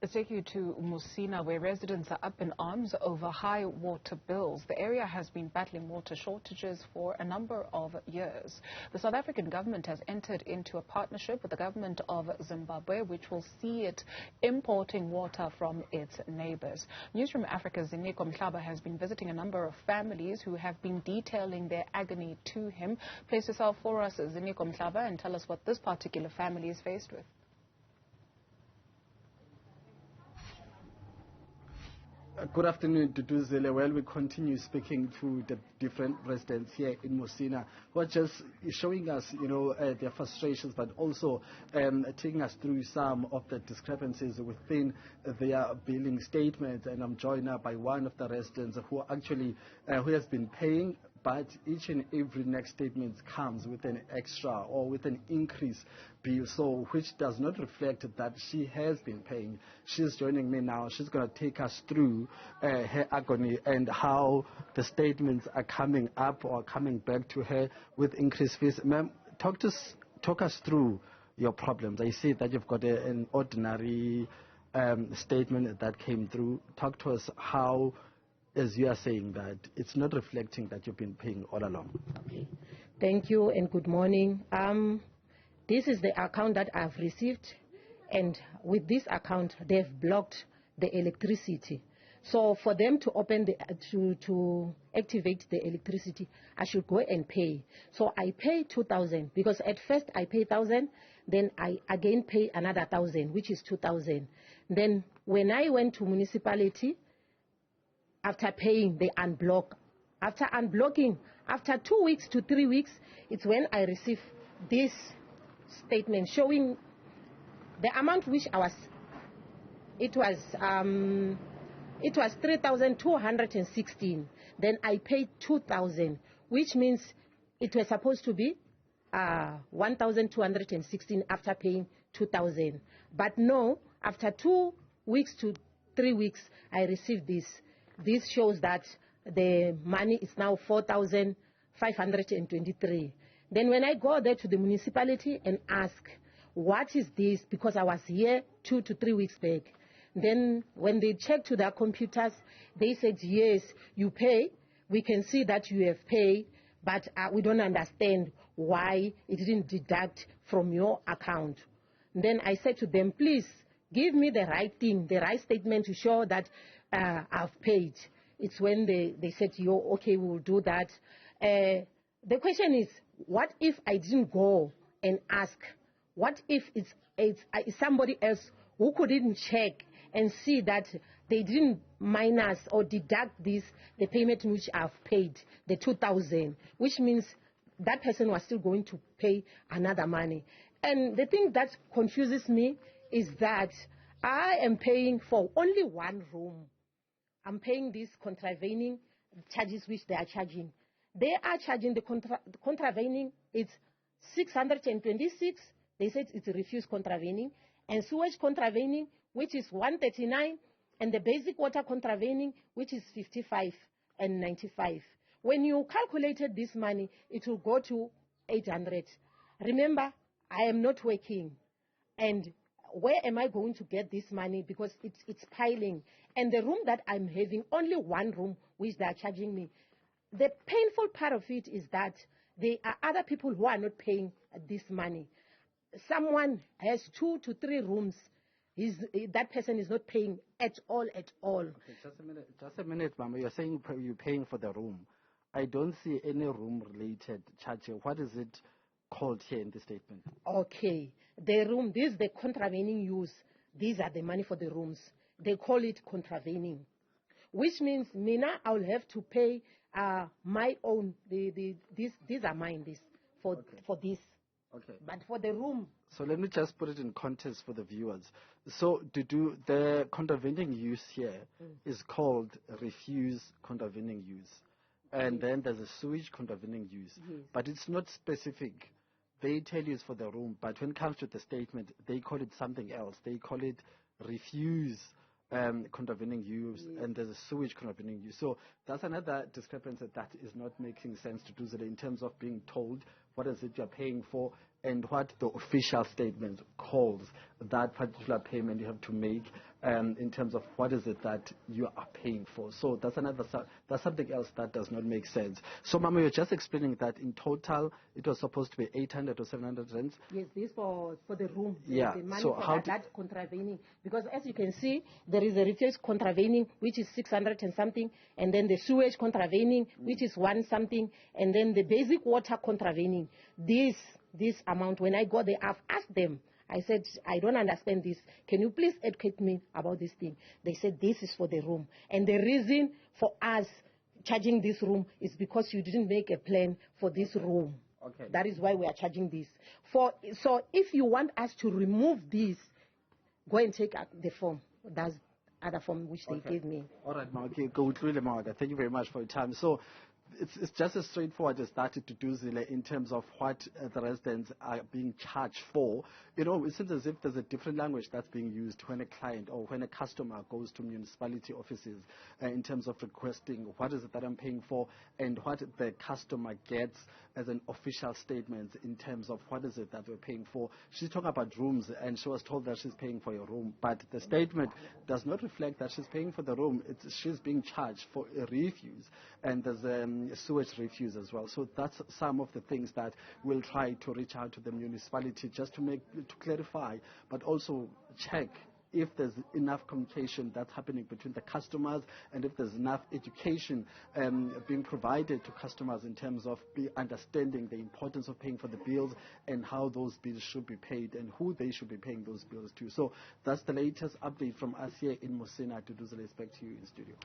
Let's take you to Musina, where residents are up in arms over high water bills. The area has been battling water shortages for a number of years. The South African government has entered into a partnership with the government of Zimbabwe, which will see it importing water from its neighbors. Newzroom Afrika's Ziniko Mhlaba has been visiting a number of families who have been detailing their agony to him. Place yourself for us, Ziniko Mhlaba, and tell us what this particular family is faced with. Good afternoon, Duduzile. Well, we continue speaking to the different residents here in Musina who are just showing us, their frustrations, but also taking us through some of the discrepancies within their billing statements. And I'm joined now by one of the residents who actually who has been paying, but each and every next statement comes with an extra or with an increase bill, so which does not reflect that she has been paying. She's joining me now. She's going to take us through her agony and how the statements are coming up or coming back to her with increased fees. Ma'am, talk us through your problems. I see that you've got an ordinary statement that came through. Talk to us how, as you are saying, that it's not reflecting that you've been paying all along. Okay. Thank you and good morning. This is the account that I've received, and with this account, they've blocked the electricity. So for them to open to activate the electricity, I should go and pay. So I pay 2,000 because at first I pay 1,000, then I again pay another 1,000, which is 2,000. Then when I went to municipality, after paying, they unblock. After unblocking, after 2 weeks to 3 weeks, it's when I receive this statement showing the amount which it was 3,216. Then I paid 2,000, which means it was supposed to be 1,216 after paying 2,000. But no, after 2 weeks to 3 weeks, I received this. This shows that the money is now 4,523. Then when I go there to the municipality and ask, what is this? Because I was here 2 to 3 weeks back. Then when they checked to their computers, they said, yes, you pay. We can see that you have paid, but we don't understand why it didn't deduct from your account. Then I said to them, please give me the right thing, the right statement to show that I've paid. It's when they said, okay, we will do that. The question is, what if I didn't go and ask? What if it's somebody else who couldn't check and see that they didn't minus or deduct the payment which I've paid, the 2,000, which means that person was still going to pay another money. And the thing that confuses me is that I am paying for only one room. I'm paying these contravening charges which they are charging. They are charging the contravening, it's 626. They said it's refused contravening. And sewage contravening, which is 139. And the basic water contravening, which is 55 and 95. When you calculated this money, it will go to 800. Remember, I am not working. And where am I going to get this money? Because it's piling. And the room that I'm having, only one room, which they are charging me. The painful part of it is that there are other people who are not paying this money. Someone has 2 to 3 rooms. That person is not paying at all. Okay, just a minute, Mama. You're saying you're paying for the room. I don't see any room-related charge. What is it called here in the statement? Okay, the room, this is the contravening use. These are the money for the rooms. They call it contravening, which means I'll have to pay my own. These are mine. For this. Okay. But for the room. So let me just put it in context for the viewers. So the contravening use here is called refuse contravening use. And then there's a sewage contravening use. Yes. But it's not specific. They tell you it's for the room. But when it comes to the statement, they call it something else. They call it refuse contravening use, and there's a sewage contravening use. So that's another discrepancy that is not making sense to do so in terms of being told what is it you're paying for, and what the official statement calls that particular payment you have to make in terms of what is it that you are paying for. So that's that's something else that does not make sense. So, Mama, you're just explaining that in total it was supposed to be 800 or 700 rands. Yes, this for the room. Yeah. The money So for how that contravening, because as you can see, there is a refuse contravening which is 600 and something, and then the sewage contravening which is 1 something, and then the basic water contravening. This amount, when I got there, I've asked them. I said, I don't understand this. Can you please educate me about this thing? They said, this is for the room. And the reason for us charging this room is because you didn't make a plan for this room. Okay. That is why we are charging this. So if you want us to remove this, go and take the form. That's other form which they gave me. All right, Ma. Okay, go through the Maga. Thank you very much for your time. So it's just as straightforward as that to do, Zile, in terms of what the residents are being charged for. You know, it seems as if there's a different language that's being used when a client or when a customer goes to municipality offices in terms of requesting what is it that I'm paying for, and what the customer gets as an official statement in terms of what is it that we're paying for. She's talking about rooms, and she was told that she's paying for your room, but the statement does not reflect that she's paying for the room. She's being charged for a refuse, and there's sewage refuse as well. So that's some of the things that we'll try to reach out to the municipality just to clarify, but also check if there's enough communication that's happening between the customers, and if there's enough education being provided to customers in terms of understanding the importance of paying for the bills and how those bills should be paid and who they should be paying those bills to. So that's the latest update from us here in Musina. To do the respect to you in studio.